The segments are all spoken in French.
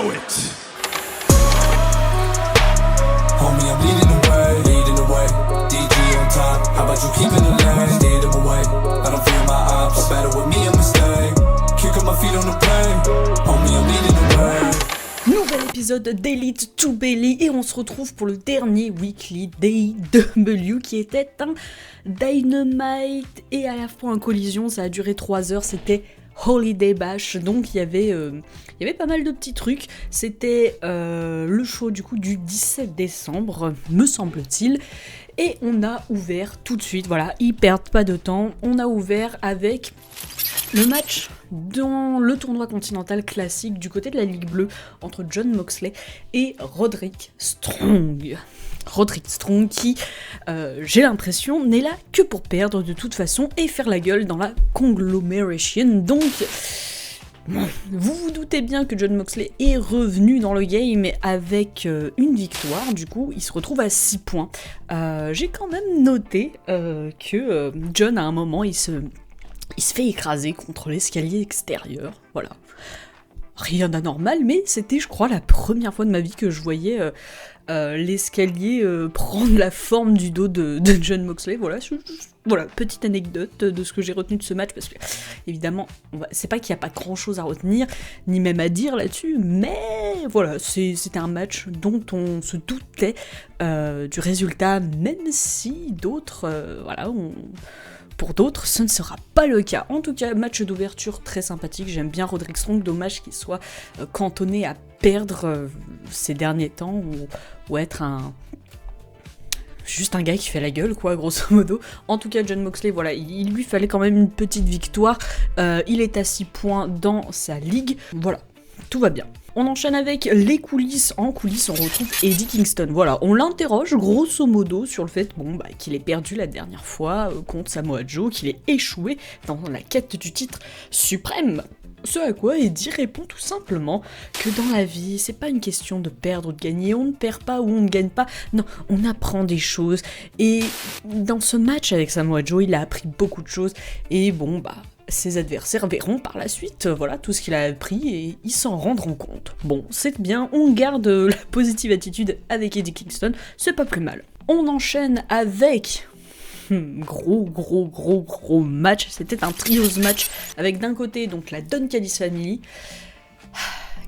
know it. Homie, I'm leading the way, DG on top, how about you keeping the lane, steer them away, I don't fear my ops, better with me a mistake, kick up my feet on the plane, homie, I'm leading the way. Nouvel épisode d'Elite to Belly et on se retrouve pour le dernier Weekly DW qui était un Dynamite et à la fois un collision, ça a duré 3 heures, c'était Holiday Bash, donc il y avait pas mal de petits trucs. C'était le show du coup du 17 décembre, me semble-t-il, et on a ouvert tout de suite, voilà, ils perdent pas de temps, on a ouvert avec le match dans le tournoi continental classique du côté de la Ligue Bleue entre Jon Moxley et Roderick Strong. Roderick Strong qui, j'ai l'impression, n'est là que pour perdre de toute façon et faire la gueule dans la conglomeration. Donc, bon, vous vous doutez bien que Jon Moxley est revenu dans le game avec une victoire, du coup il se retrouve à 6 points. J'ai quand même noté que Jon à un moment il se fait écraser contre l'escalier extérieur, voilà. Rien d'anormal, mais c'était, je crois, la première fois de ma vie que je voyais l'escalier prendre la forme du dos de Jon Moxley. Voilà, voilà, petite anecdote de ce que j'ai retenu de ce match, parce que, évidemment, c'est pas qu'il n'y a pas grand-chose à retenir, ni même à dire là-dessus, mais voilà, c'était un match dont on se doutait du résultat, même si d'autres, voilà, pour d'autres, ce ne sera pas le cas. En tout cas, match d'ouverture très sympathique. J'aime bien Roderick Strong. Dommage qu'il soit cantonné à perdre ces derniers temps ou être juste un gars qui fait la gueule, quoi, grosso modo. En tout cas, Jon Moxley, voilà, il lui fallait quand même une petite victoire. Il est à 6 points dans sa ligue. Voilà, tout va bien. On enchaîne avec les coulisses. En coulisses, on retrouve Eddie Kingston. Voilà, on l'interroge grosso modo sur le fait qu'il ait perdu la dernière fois contre Samoa Joe, qu'il ait échoué dans la quête du titre suprême. Ce à quoi Eddie répond tout simplement que dans la vie, c'est pas une question de perdre ou de gagner, on ne perd pas ou on ne gagne pas, non, on apprend des choses. Et dans ce match avec Samoa Joe, il a appris beaucoup de choses, et ses adversaires verront par la suite, voilà, tout ce qu'il a appris et ils s'en rendront compte. Bon, c'est bien, on garde la positive attitude avec Eddie Kingston, c'est pas plus mal. On enchaîne avec gros match, c'était un trios match avec d'un côté donc la Don Callis Family,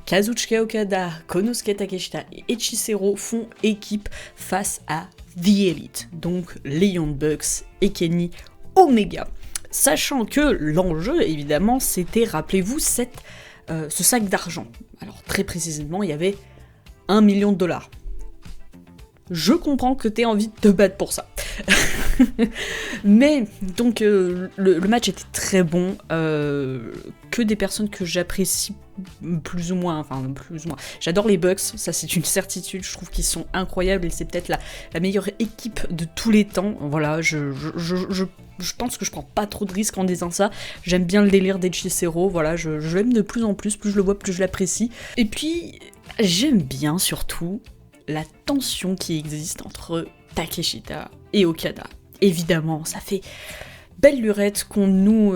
Kazuchika Okada, Konosuke Takeshita et Hechicero font équipe face à The Elite, donc les Young Bucks et Kenny Omega. Sachant que l'enjeu, évidemment, c'était, rappelez-vous, ce sac d'argent. Alors, très précisément, il y avait $1 million. Je comprends que t'aies envie de te battre pour ça. Mais, donc, le match était très bon. Que des personnes que j'apprécie plus ou moins. J'adore les Bucks, ça c'est une certitude. Je trouve qu'ils sont incroyables et c'est peut-être la meilleure équipe de tous les temps. Voilà, je pense que je prends pas trop de risques en disant ça. J'aime bien le délire d'Hechicero, voilà, je l'aime de plus en plus je le vois, plus je l'apprécie. Et puis, j'aime bien surtout la tension qui existe entre Takeshita et Okada. Évidemment, ça fait belle lurette qu'on nous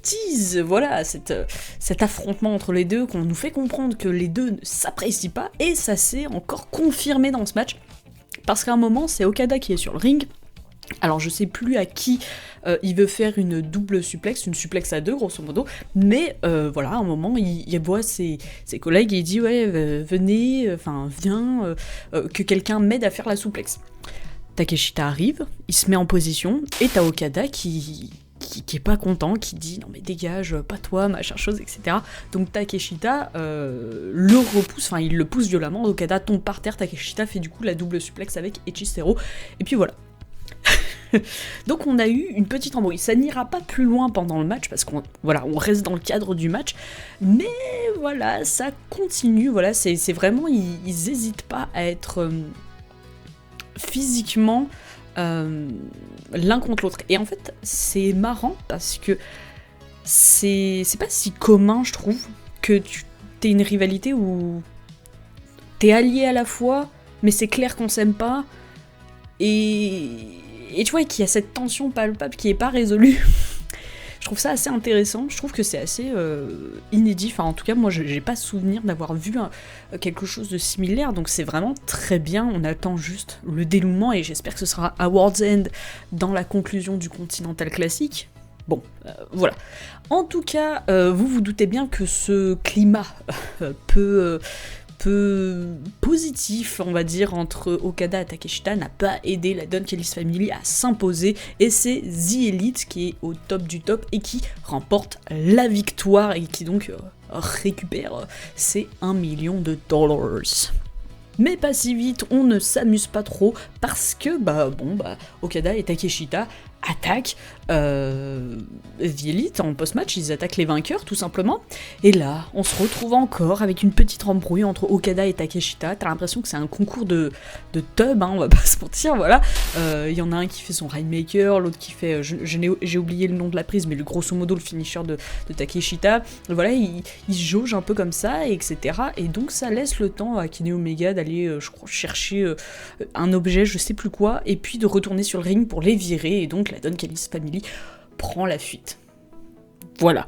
tease, voilà, cet affrontement entre les deux, qu'on nous fait comprendre que les deux ne s'apprécient pas, et ça s'est encore confirmé dans ce match, parce qu'à un moment, c'est Okada qui est sur le ring. Alors je sais plus à qui il veut faire une double suplex, une suplex à deux grosso modo, mais voilà, à un moment il voit ses collègues et il dit ouais viens, que quelqu'un m'aide à faire la suplex. Takeshita arrive, il se met en position, et t'as Okada qui est pas content, qui dit non mais dégage, pas toi, machin chose, etc. Donc Takeshita le repousse, il le pousse violemment, Okada tombe par terre, Takeshita fait du coup la double suplex avec Hechicero, et puis voilà. Donc on a eu une petite embrouille, ça n'ira pas plus loin pendant le match parce qu'on reste dans le cadre du match, mais voilà, ça continue, voilà, c'est vraiment, ils hésitent pas à être physiquement l'un contre l'autre. Et en fait, c'est marrant parce que c'est pas si commun, je trouve, que t'aies une rivalité où t'es allié à la fois, mais c'est clair qu'on s'aime pas, et tu vois qu'il y a cette tension palpable qui est pas résolue. Je trouve ça assez intéressant, je trouve que c'est assez inédit, enfin en tout cas moi j'ai pas souvenir d'avoir vu quelque chose de similaire, donc c'est vraiment très bien, on attend juste le dénouement et j'espère que ce sera à World's End dans la conclusion du Continental Classic. Bon, voilà. En tout cas, vous vous doutez bien que ce climat peu positif, on va dire, entre Okada et Takeshita n'a pas aidé la Don Callis Family à s'imposer, et c'est The Elite qui est au top du top et qui remporte la victoire et qui donc récupère ses $1 million. Mais pas si vite, on ne s'amuse pas trop parce que Okada et Takeshita attaquent The Elite en post-match, ils attaquent les vainqueurs tout simplement, et là on se retrouve encore avec une petite embrouille entre Okada et Takeshita. T'as l'impression que c'est un concours de tub, on va pas se mentir, voilà. Il y en a un qui fait son Rainmaker, l'autre qui fait, j'ai oublié le nom de la prise, mais grosso modo le finisher de Takeshita, voilà, ils jaugent un peu comme ça, etc. Et donc ça laisse le temps à Kenny Omega d'aller, je crois, chercher un objet, je sais plus quoi, et puis de retourner sur le ring pour les virer, et donc la Don Callis Family prend la fuite. Voilà.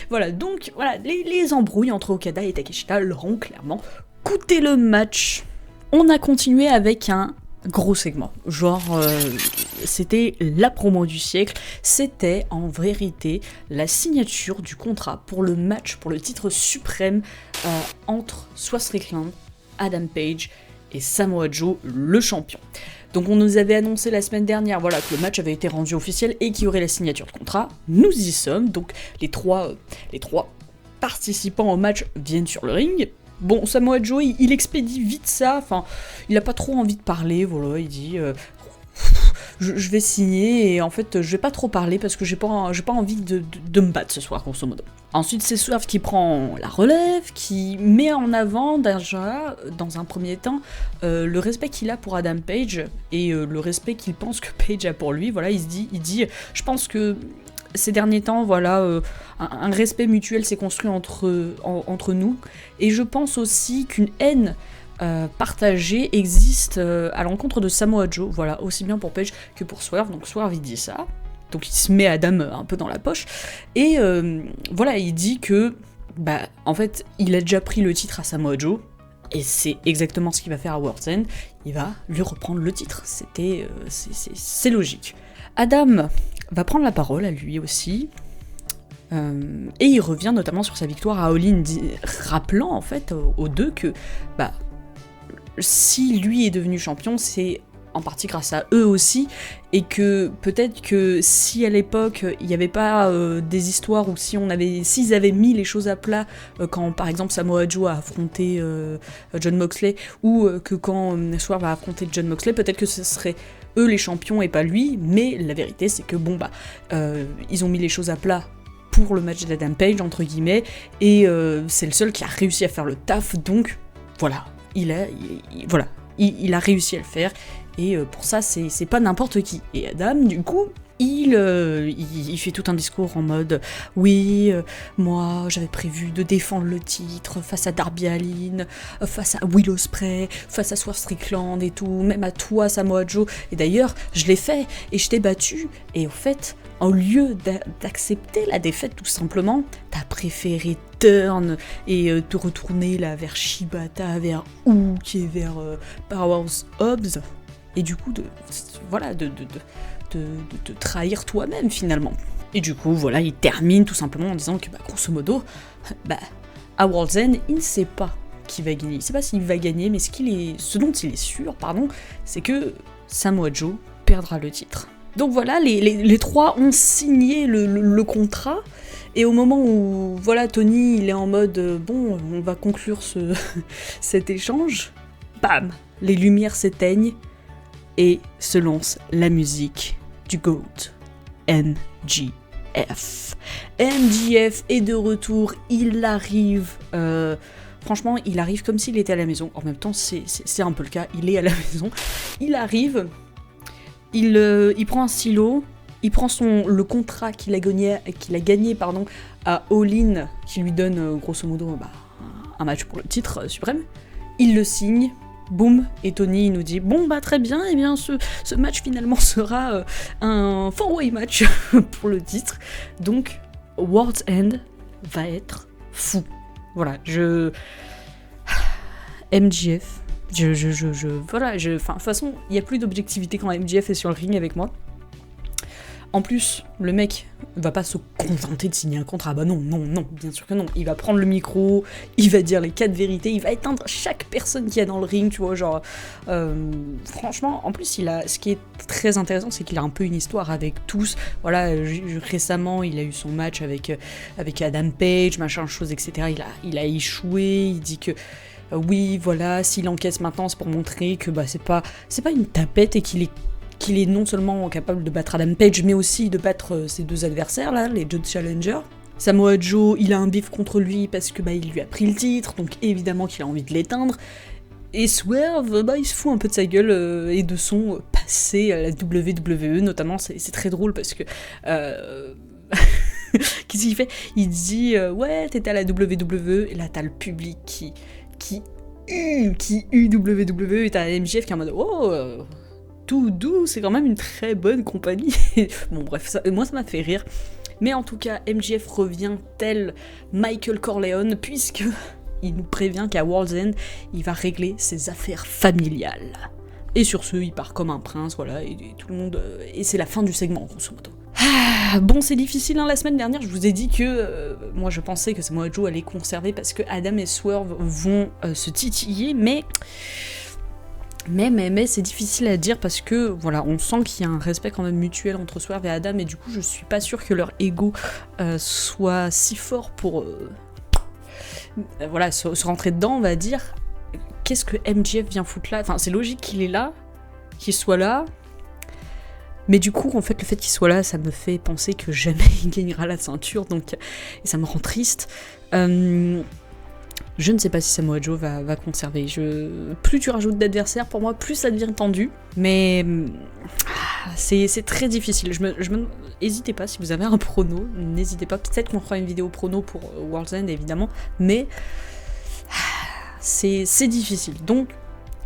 Voilà, donc voilà, les embrouilles entre Okada et Takeshita leur ont clairement coûté le match. On a continué avec un gros segment, genre c'était la promo du siècle, c'était en vérité la signature du contrat pour le match, pour le titre suprême entre Swerve Strickland, Adam Page et Samoa Joe, le champion. Donc on nous avait annoncé la semaine dernière, voilà, que le match avait été rendu officiel et qu'il y aurait la signature de contrat. Nous y sommes, donc les trois participants au match viennent sur le ring. Bon, Samoa Joe, il expédie vite ça, enfin, il a pas trop envie de parler, voilà, il dit... Je vais signer et en fait je vais pas trop parler parce que j'ai pas envie de me battre ce soir, grosso modo. Ensuite c'est Swerve qui prend la relève, qui met en avant déjà dans un premier temps le respect qu'il a pour Adam Page et le respect qu'il pense que Page a pour lui. Voilà, il dit je pense que ces derniers temps, voilà, un respect mutuel s'est construit entre nous, et je pense aussi qu'une haine partagée existe à l'encontre de Samoa Joe, voilà, aussi bien pour Page que pour Swerve. Donc Swerve il dit ça, donc il se met Adam un peu dans la poche, et voilà, il dit que, en fait, il a déjà pris le titre à Samoa Joe, et c'est exactement ce qu'il va faire à World's End, il va lui reprendre le titre, c'est logique. Adam va prendre la parole à lui aussi, et il revient notamment sur sa victoire à All In, rappelant en fait aux deux que si lui est devenu champion, c'est en partie grâce à eux aussi, et que peut-être que si à l'époque il n'y avait pas des histoires, ou s'ils avaient mis les choses à plat quand par exemple Samoa Joe a affronté Jon Moxley, ou que quand Swerve va affronter Jon Moxley, peut-être que ce serait eux les champions et pas lui, mais la vérité c'est que ils ont mis les choses à plat pour le match d'Adam Page entre guillemets, et c'est le seul qui a réussi à faire le taf, donc voilà, il a réussi à le faire, et pour ça c'est pas n'importe qui. Et Adam du coup il fait tout un discours en mode oui, moi j'avais prévu de défendre le titre face à Darby Allin, face à Will Ospreay, face à Swerve Strickland et tout, même à toi Samoa Joe, et d'ailleurs je l'ai fait et je t'ai battu, et au fait au lieu d'accepter la défaite tout simplement, t'as préféré turn et te retourner là vers Shibata, vers Hook et vers Powerhouse Hobbs, et du coup de trahir toi-même finalement. Et du coup voilà, il termine tout simplement en disant que grosso modo, à World's End, il ne sait pas qui va gagner. Il ne sait pas s'il va gagner, mais ce dont il est sûr, c'est que Samoa Joe perdra le titre. Donc voilà, les trois ont signé le contrat, et au moment où voilà, Tony il est en mode bon, on va conclure cet échange, bam, les lumières s'éteignent et se lance la musique du GOAT, MJF. MJF est de retour, il arrive, franchement il arrive comme s'il était à la maison, en même temps c'est un peu le cas, il est à la maison, il arrive, il prend un stylo, il prend le contrat qu'il a gagné à All In, qui lui donne grosso modo un match pour le titre suprême, il le signe, boum, et Tony nous dit bon bah très bien, et bien ce match finalement sera un 4-way match pour le titre, donc World's End va être fou. Voilà, MJF, voilà, de toute façon, il n'y a plus d'objectivité quand MJF est sur le ring avec moi. En plus, le mec va pas se contenter de signer un contrat. Bah non, bien sûr que non. Il va prendre le micro, il va dire les 4 vérités, il va éteindre chaque personne qu'il y a dans le ring, tu vois, genre... franchement, en plus, ce qui est très intéressant, c'est qu'il a un peu une histoire avec tous. Voilà, récemment, il a eu son match avec Adam Page, machin, chose, etc. Il a échoué, il dit que... oui, voilà, s'il encaisse maintenant, c'est pour montrer que bah, c'est pas une tapette et qu'il est non seulement capable de battre Adam Page, mais aussi de battre ses 2 adversaires, là, les 2 challengers. Samoa Joe, il a un bif contre lui parce que bah, il lui a pris le titre, donc évidemment qu'il a envie de l'éteindre. Et Swerve, bah, il se fout un peu de sa gueule et de son passé à la WWE, notamment, c'est très drôle parce que... Qu'est-ce qu'il fait? Il dit ouais, t'étais à la WWE, et là t'as le public qui hue WWE, et t'as MJF qui est en mode oh, tout doux, c'est quand même une très bonne compagnie. Bon bref, moi ça m'a fait rire. Mais en tout cas, MJF revient tel Michael Corleone, puisque il nous prévient qu'à World's End, il va régler ses affaires familiales. Et sur ce, il part comme un prince, voilà, et tout le monde... et c'est la fin du segment, grosso modo. Bon, c'est difficile, hein, la semaine dernière, je vous ai dit que moi je pensais que Samoa Joe allait conserver parce que Adam et Swerve vont se titiller, mais c'est difficile à dire parce que, voilà, on sent qu'il y a un respect quand même mutuel entre Swerve et Adam, et du coup, je suis pas sûre que leur ego soit si fort pour, voilà, se rentrer dedans, on va dire. Qu'est-ce que MJF vient foutre là? Enfin, c'est logique qu'il est là, qu'il soit là, mais du coup, en fait, le fait qu'il soit là, ça me fait penser que jamais il gagnera la ceinture, donc, et ça me rend triste. Je ne sais pas si Samoa Joe va conserver. Plus tu rajoutes d'adversaires, pour moi, plus ça devient tendu. Mais c'est très difficile. N'hésitez pas, si vous avez un prono, n'hésitez pas. Peut-être qu'on fera une vidéo prono pour World's End, évidemment. Mais c'est difficile. Donc,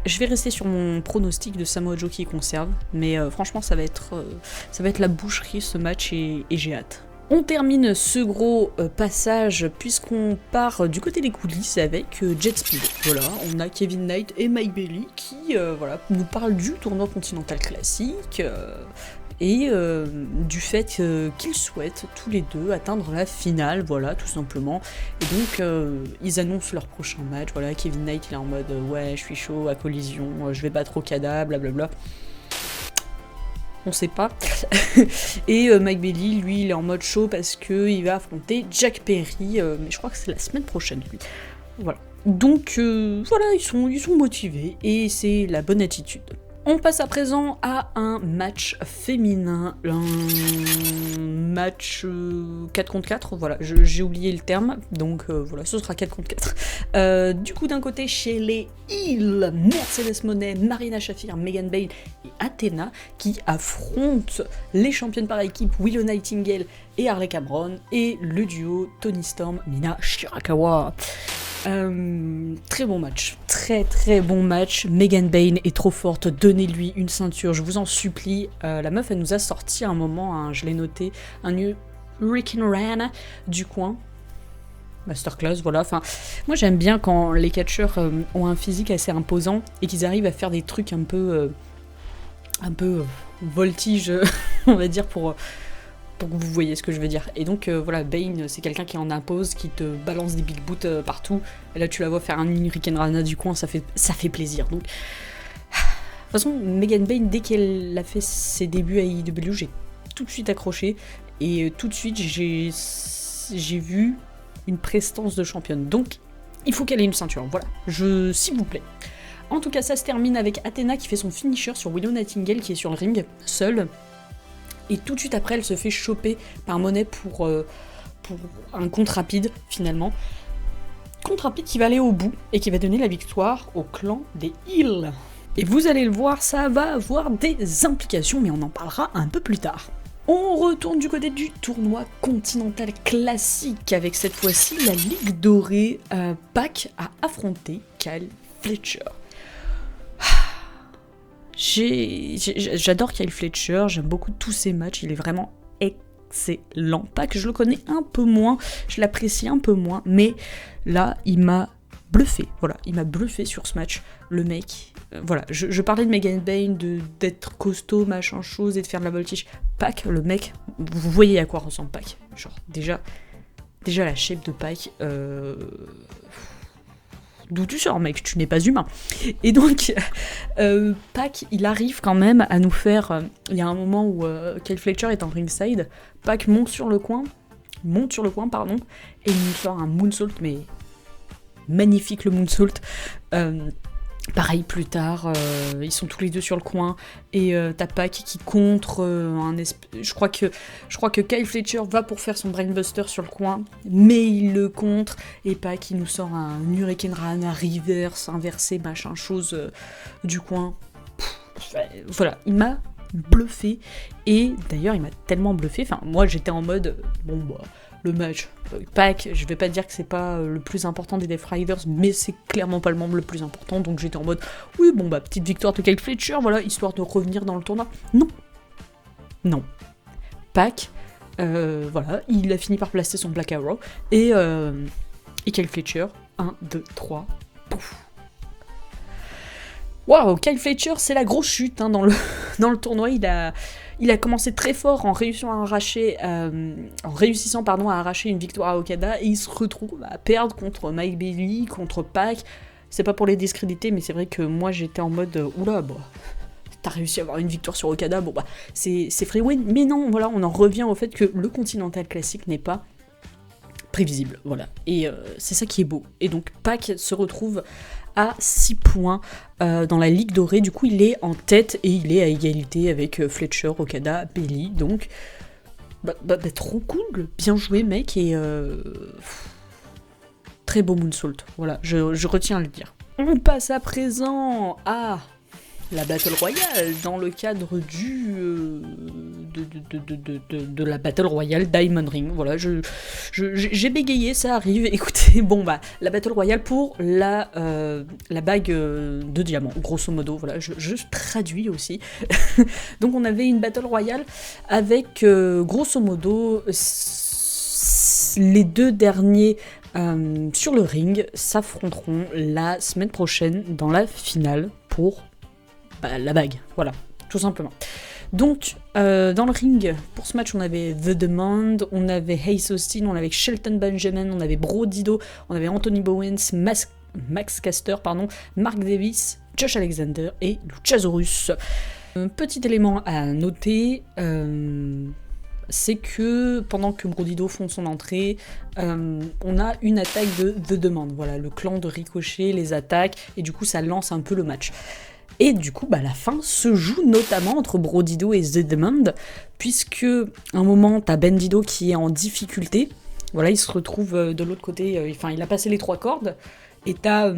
je vais rester sur mon pronostic de Samoa Joe qui conserve. Mais franchement, ça va être la boucherie, ce match, et j'ai hâte. On termine ce gros passage puisqu'on part du côté des coulisses avec Jet Speed. Voilà, on a Kevin Knight et Mike Bailey qui voilà, nous parlent du tournoi continental classique et du fait qu'ils souhaitent tous les deux atteindre la finale, voilà, tout simplement. Et donc ils annoncent leur prochain match. Voilà, Kevin Knight il est en mode ouais, je suis chaud à Collision, je vais battre Okada, blablabla. On sait pas. Et Mike Bailey, lui, il est en mode chaud parce qu'il va affronter Jack Perry, mais je crois que c'est la semaine prochaine, lui. Voilà. Donc, voilà, ils sont motivés, et c'est la bonne attitude. On passe à présent à un match féminin, un match 4 contre 4, voilà, j'ai oublié le terme, donc voilà, ce sera 4 contre 4. Du coup, d'un côté, chez les Heels, Mercedes Moné, Marina Shafir, Megan Bayne et Athena, qui affrontent les championnes par équipe Willow Nightingale et Harley Cameron, et le duo Toni Storm, Mina Shirakawa. Très bon match, très bon match. Megan Bayne est trop forte, donnez-lui une ceinture, je vous en supplie. La meuf, elle nous a sorti à un moment, hein, je l'ai noté, un Hurricane Rana du coin. Masterclass, voilà. Enfin, moi j'aime bien quand les catcheurs ont un physique assez imposant et qu'ils arrivent à faire des trucs un peu voltige, on va dire, pour que vous voyez ce que je veux dire. Et donc voilà, Bayne, c'est quelqu'un qui en impose, qui te balance des big boots partout. Et là tu la vois faire un Hurricane Rana du coin, ça fait plaisir. Donc, de toute façon, Megan Bayne, dès qu'elle a fait ses débuts à AEW, j'ai tout de suite accroché. Et tout de suite, j'ai vu une prestance de championne. Donc, il faut qu'elle ait une ceinture. Voilà, s'il vous plaît. En tout cas, ça se termine avec Athena qui fait son finisher sur Willow Nightingale qui est sur le ring, seule. Et tout de suite après, elle se fait choper par Monet pour un compte rapide, finalement. Compte rapide qui va aller au bout et qui va donner la victoire au clan des Heels. Et vous allez le voir, ça va avoir des implications, mais on en parlera un peu plus tard. On retourne du côté du tournoi continental classique, avec cette fois-ci la Ligue Dorée. Pac a affronté Kyle Fletcher. J'adore Kyle Fletcher, j'aime beaucoup tous ses matchs, il est vraiment excellent. Pas que je le connais un peu moins, je l'apprécie un peu moins, mais là, il m'a bluffé. Voilà, il m'a bluffé sur ce match. Le mec, voilà, je parlais de Megan Bayne, d'être costaud, machin chose, et de faire de la voltige. Pac, le mec, vous voyez à quoi ressemble Pac. Genre, déjà la shape de Pac, d'où tu sors, mec, tu n'es pas humain. Et donc, Pac, il arrive quand même à nous faire... il y a un moment où Kyle Fletcher est en ringside, Pac monte sur le coin, et il nous sort un moonsault, mais magnifique le moonsault. Pareil plus tard, ils sont tous les deux sur le coin, et t'as Pac qui contre je crois que Kyle Fletcher va pour faire son brainbuster sur le coin, mais il le contre, et Pac il nous sort un Hurricane Rana reverse, inversé, machin chose du coin. Voilà, il m'a bluffé, et d'ailleurs il m'a tellement bluffé, enfin moi j'étais en mode, bon bah, le match, Pac, je vais pas dire que c'est pas le plus important des Death Riders, mais c'est clairement pas le membre le plus important, donc j'étais en mode, oui bon bah petite victoire de Kyle Fletcher, voilà, histoire de revenir dans le tournoi. Non. Pac, voilà, il a fini par placer son Black Arrow, et Kyle Fletcher, 1, 2, 3, pouf. Waouh, Kyle Fletcher, c'est la grosse chute dans le tournoi. Il a commencé très fort en réussissant à arracher une victoire à Okada, et il se retrouve à perdre contre Mike Bailey, contre Pac. C'est pas pour les discréditer, mais c'est vrai que moi j'étais en mode oula, bah, t'as réussi à avoir une victoire sur Okada, bon bah c'est free win. Mais non, voilà, on en revient au fait que le Continental Classic n'est pas prévisible, voilà. Et c'est ça qui est beau. Et donc Pac se retrouve à 6 points dans la Ligue dorée, du coup il est en tête et il est à égalité avec Fletcher, Okada, Bailey, donc trop cool, bien joué mec, et très beau moonsault, voilà, je retiens à le dire. On passe à présent à la Battle Royale, dans le cadre de la Battle Royale Diamond Ring. Voilà, j'ai bégayé, ça arrive. Écoutez, bon bah, la Battle Royale pour la bague de diamant, grosso modo. Voilà, je traduis aussi. Donc on avait une Battle Royale avec, grosso modo, les deux derniers sur le ring s'affronteront la semaine prochaine dans la finale pour la bague, voilà, tout simplement. Donc, dans le ring, pour ce match, on avait The Demand, on avait Ace Austin, on avait Shelton Benjamin, on avait Brody Lee, on avait Anthony Bowens, Max Caster, Mark Davis, Josh Alexander et Luchasaurus. Petit élément à noter, c'est que pendant que Brody Lee font son entrée, on a une attaque de The Demand, voilà, le clan de Ricochet les attaque, et du coup ça lance un peu le match. Et du coup, la fin se joue notamment entre Brody Lee et The Demand, puisque à un moment, t'as Bandido qui est en difficulté. Voilà, il se retrouve de l'autre côté, il a passé les 3 cordes, et t'as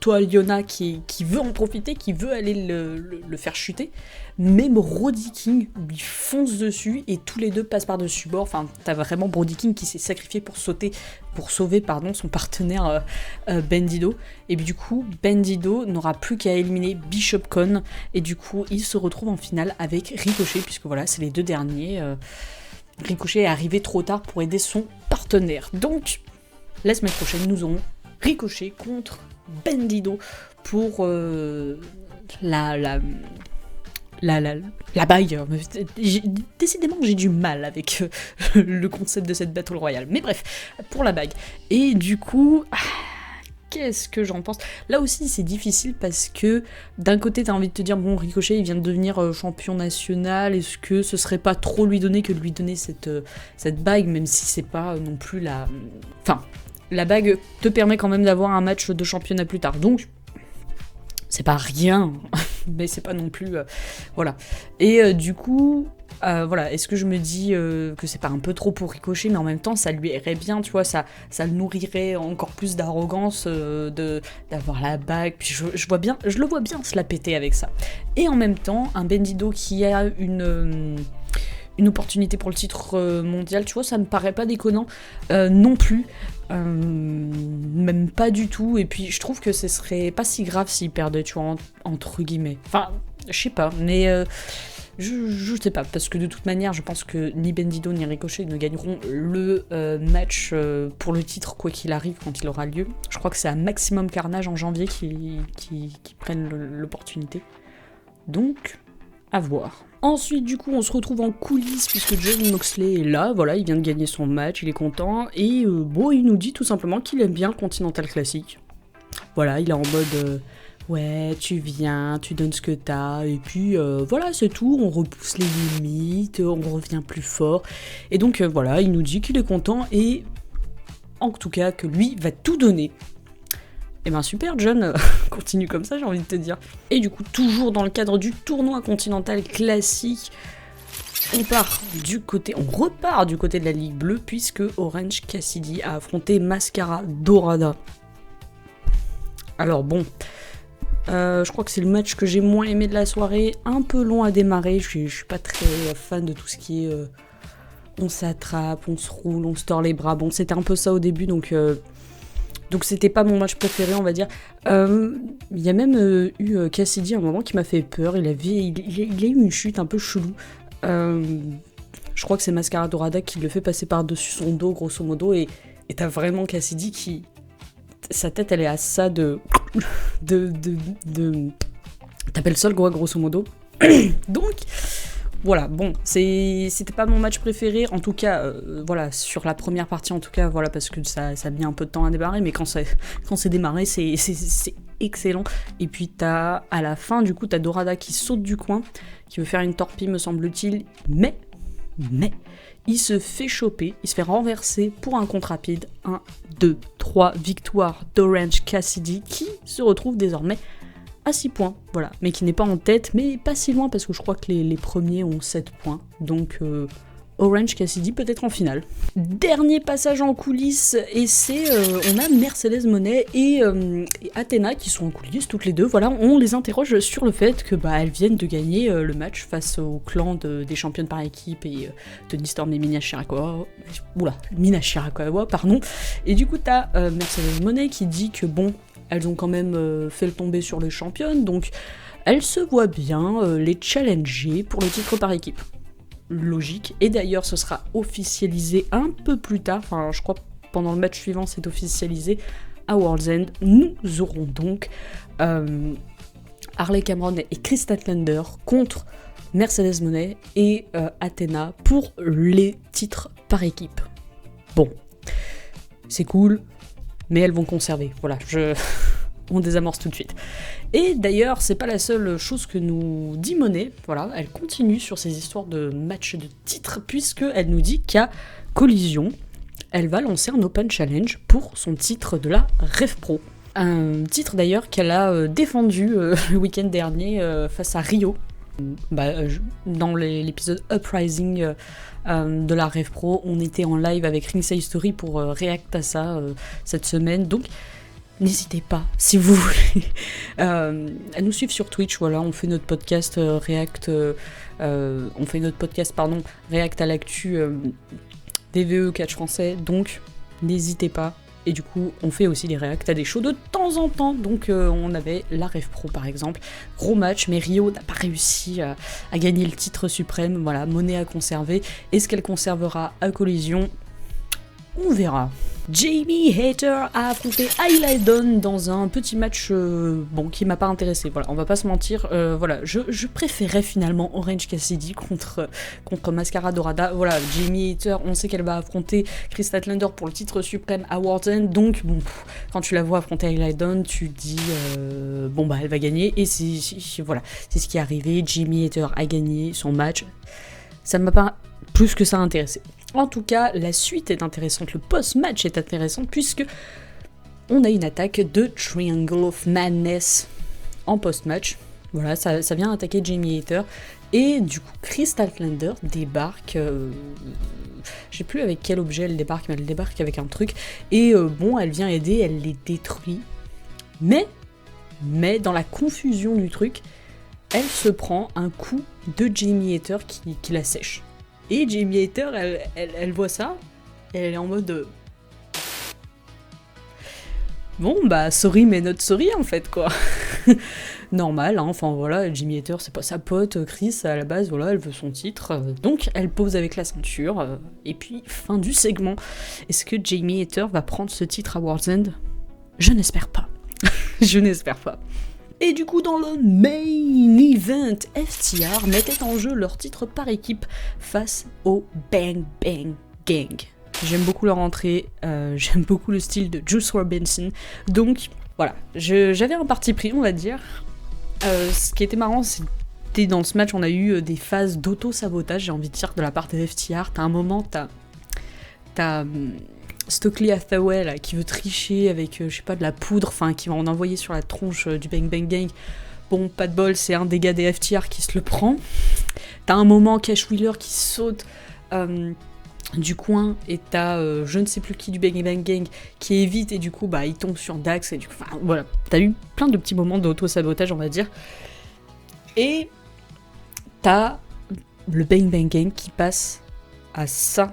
Toa Liona qui veut en profiter, qui veut aller le faire chuter. Même Brody King lui fonce dessus et tous les deux passent par-dessus bord. Enfin, t'as vraiment Brody King qui s'est sacrifié pour sauver son partenaire Bandido. Et puis du coup, Bandido n'aura plus qu'à éliminer Bishop Con. Et du coup, il se retrouve en finale avec Ricochet, puisque voilà, c'est les deux derniers. Ricochet est arrivé trop tard pour aider son partenaire. Donc, la semaine prochaine, nous aurons Ricochet contre Bandido pour la bague. Décidément, j'ai du mal avec le concept de cette Battle Royale. Mais bref, pour la bague. Et du coup, qu'est-ce que j'en pense ? Là aussi, c'est difficile parce que d'un côté, t'as envie de te dire, bon, Ricochet, il vient de devenir champion national. Est-ce que ce serait pas trop lui donner que de lui donner cette bague, même si c'est pas non plus la... Enfin, la bague te permet quand même d'avoir un match de championnat plus tard. Donc, c'est pas rien, mais c'est pas non plus... voilà. Et du coup, voilà, est-ce que je me dis que c'est pas un peu trop pour Ricochet, mais en même temps, ça lui irait bien, tu vois, ça le nourrirait encore plus d'arrogance d'avoir la bague, puis je le vois bien se la péter avec ça. Et en même temps, un Bandido qui a une une opportunité pour le titre mondial, tu vois, ça me paraît pas déconnant non plus. Même pas du tout. Et puis je trouve que ce serait pas si grave s'ils perdaient, tu vois, entre guillemets. Enfin, je sais pas, mais je sais pas, parce que de toute manière, je pense que ni Bandido ni Ricochet ne gagneront le match pour le titre, quoi qu'il arrive, quand il aura lieu. Je crois que c'est à Maximum Carnage en janvier qui prennent l'opportunité. Donc, à voir. Ensuite, du coup, on se retrouve en coulisses puisque Jon Moxley est là, voilà, il vient de gagner son match, il est content, et bon, il nous dit tout simplement qu'il aime bien le Continental Classic. Voilà, il est en mode ouais, tu viens, tu donnes ce que t'as, et puis voilà, c'est tout, on repousse les limites, on revient plus fort. Et donc voilà, il nous dit qu'il est content, et en tout cas que lui va tout donner. Et ben super, Jon, continue comme ça, j'ai envie de te dire. Et du coup, toujours dans le cadre du tournoi continental classique, on repart du côté de la Ligue Bleue, puisque Orange Cassidy a affronté Mascara Dorada. Alors bon, je crois que c'est le match que j'ai moins aimé de la soirée, un peu long à démarrer, je suis pas très fan de tout ce qui est on s'attrape, on se roule, on se tord les bras. Bon, c'était un peu ça au début, donc c'était pas mon match préféré, on va dire. Il y a même eu Cassidy à un moment qui m'a fait peur. Il a eu une chute un peu chelou. Je crois que c'est Mascara Dorada qui le fait passer par-dessus son dos, grosso modo. Et t'as vraiment Cassidy qui... Sa tête, elle est à ça de... T'appelles ça le quoi, grosso modo. Donc... Voilà, bon, c'était pas mon match préféré, en tout cas, voilà, sur la première partie, en tout cas, voilà, parce que ça a mis un peu de temps à démarrer, mais quand c'est démarré, c'est excellent. Et puis à la fin, du coup, t'as Dorada qui saute du coin, qui veut faire une torpille, me semble-t-il, mais, il se fait choper, il se fait renverser pour un compte rapide, 1, 2, 3, victoire d'Orange Cassidy, qui se retrouve désormais à 6 points, voilà, mais qui n'est pas en tête, mais pas si loin, parce que je crois que les premiers ont 7 points, donc Orange Cassidy peut-être en finale. Dernier passage en coulisses, et c'est, on a Mercedes Moné et Athena qui sont en coulisses, toutes les deux, voilà, on les interroge sur le fait que, elles viennent de gagner le match face au clan des championnes par équipe, et Toni Storm et Mina Shirakawa, pardon, et du coup t'as Mercedes Moné qui dit que bon, elles ont quand même fait le tomber sur les championnes, donc elles se voient bien les challenger pour le titre par équipe. Logique, et d'ailleurs ce sera officialisé un peu plus tard, enfin je crois pendant le match suivant c'est officialisé à World's End. Nous aurons donc Harley Cameron et Kris Statlander contre Mercedes Moné et Athena pour les titres par équipe. Bon, c'est cool, mais elles vont conserver, voilà, on désamorce tout de suite. Et d'ailleurs, c'est pas la seule chose que nous dit Moné, voilà, elle continue sur ces histoires de matchs de titres, puisqu'elle nous dit qu'à Collision, elle va lancer un Open Challenge pour son titre de la Rev Pro. Un titre d'ailleurs qu'elle a défendu le week-end dernier face à Rio. Dans l'épisode Uprising de la Rev Pro, on était en live avec Ringside Story pour react à ça cette semaine, donc n'hésitez pas, si vous voulez, à nous suivre sur Twitch, voilà, on fait notre podcast react à l'actu des VE catch français, donc n'hésitez pas. Et du coup, on fait aussi des reacts à des shows de temps en temps. Donc on avait la Rev Pro par exemple. Gros match, mais Rio n'a pas réussi à gagner le titre suprême. Voilà, Moné à conserver. Est-ce qu'elle conservera à Collision ? On verra. Jamie Hayter a affronté Ayla Dawn dans un petit match qui m'a pas intéressé. Voilà, on va pas se mentir. Voilà, je préférais finalement Orange Cassidy contre Mascara Dorada. Voilà, Jamie Hayter, on sait qu'elle va affronter Kris Statlander pour le titre suprême à World's End. Donc bon, quand tu la vois affronter Ayla Dawn, tu dis elle va gagner. Et c'est ce qui est arrivé. Jamie Hayter a gagné son match. Ça m'a pas plus que ça intéressé. En tout cas, la suite est intéressante, le post-match est intéressant puisque on a une attaque de Triangle of Madness en post-match. Voilà, ça vient attaquer Jamie Hayter et du coup Kris Statlander débarque, je sais plus avec quel objet elle débarque, mais elle débarque avec un truc et elle vient aider, elle les détruit. Mais dans la confusion du truc, elle se prend un coup de Jamie Hayter qui la sèche. Et Jamie Hayter, elle voit ça, et elle est en mode... Bon, bah, sorry, mais not sorry, en fait, quoi. Normal, hein, enfin voilà, Jamie Hayter, c'est pas sa pote, Chris, à la base, voilà, elle veut son titre, donc elle pose avec la ceinture, et puis, fin du segment. Est-ce que Jamie Hayter va prendre ce titre à World's End ? Je n'espère pas. Je n'espère pas. Et du coup, dans le main event, FTR mettait en jeu leur titre par équipe face au Bang Bang Gang. J'aime beaucoup leur entrée, j'aime beaucoup le style de Juice Robinson, donc voilà, j'avais un parti pris, on va dire. Ce qui était marrant, c'était dans ce match, on a eu des phases d'auto-sabotage, j'ai envie de dire, de la part de FTR. T'as un moment, t'as Stokely Hathaway là, qui veut tricher avec, je sais pas, de la poudre, enfin, qui va en envoyer sur la tronche du Bang Bang Gang. Bon, pas de bol, c'est un des gars des FTR qui se le prend. T'as un moment, Cash Wheeler qui saute du coin, et t'as je ne sais plus qui du Bang Bang Gang qui évite, et du coup, bah, il tombe sur Dax, et du coup, enfin, voilà. T'as eu plein de petits moments d'auto-sabotage, on va dire. Et t'as le Bang Bang Gang qui passe à ça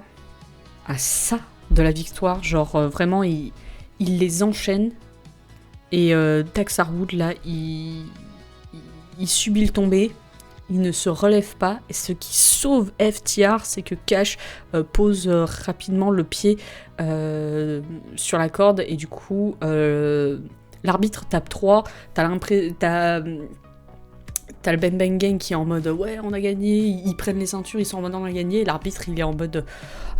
de la victoire, genre vraiment il les enchaîne, et Dax Harwood là il subit le tombé, il ne se relève pas, et ce qui sauve FTR, c'est que Cash pose rapidement le pied sur la corde, et du coup l'arbitre tape 3, t'as le Bang Bang Gang qui est en mode ouais, on a gagné, ils prennent les ceintures, ils sont en mode on a gagné, et l'arbitre il est en mode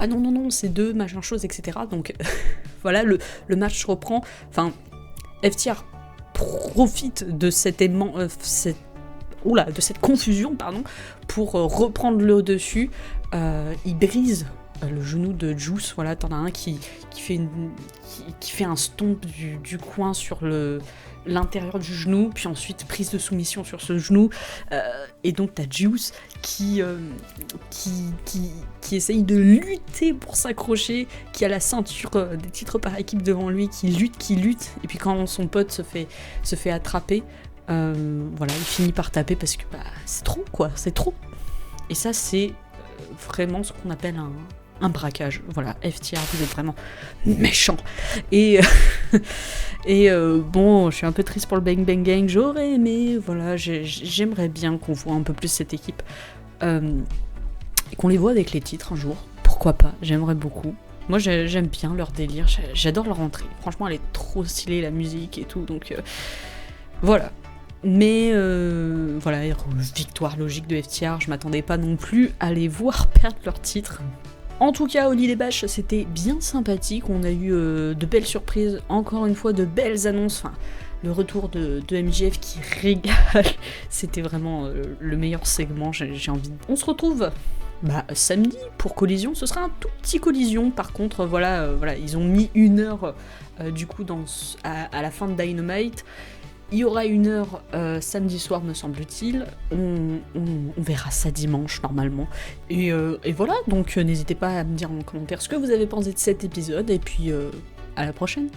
ah non, c'est 2, machin chose, etc. Donc voilà, le match reprend. Enfin, FTR profite de cette confusion, pardon, pour reprendre le au-dessus. Il brise le genou de Juice, voilà, t'en as un qui fait un stomp du coin sur l'intérieur du genou, puis ensuite prise de soumission sur ce genou, et donc t'as Juice qui essaye de lutter pour s'accrocher, qui a la ceinture des titres par équipe devant lui, qui lutte, et puis quand son pote se fait attraper, voilà, il finit par taper parce que bah, c'est trop, quoi, c'est trop. Et ça, c'est vraiment ce qu'on appelle un braquage. Voilà, FTR, vous êtes vraiment méchants. Et bon, je suis un peu triste pour le Bang Bang Gang, j'aurais aimé, voilà, j'aimerais bien qu'on voit un peu plus cette équipe, et qu'on les voit avec les titres un jour, pourquoi pas, j'aimerais beaucoup. Moi j'aime bien leur délire, j'adore leur entrée, franchement elle est trop stylée, la musique et tout, donc voilà. Mais voilà, victoire logique de FTR, je m'attendais pas non plus à les voir perdre leur titre. En tout cas, Holiday Bash, c'était bien sympathique, on a eu de belles surprises, encore une fois de belles annonces, enfin, le retour de MJF qui régale, c'était vraiment le meilleur segment, j'ai envie de... On se retrouve samedi pour Collision, ce sera un tout petit Collision, par contre, voilà, ils ont mis 1 heure du coup à la fin de Dynamite. Il y aura 1 heure samedi soir, me semble-t-il. On verra ça dimanche, normalement. Et voilà, donc n'hésitez pas à me dire en commentaire ce que vous avez pensé de cet épisode. Et puis, à la prochaine.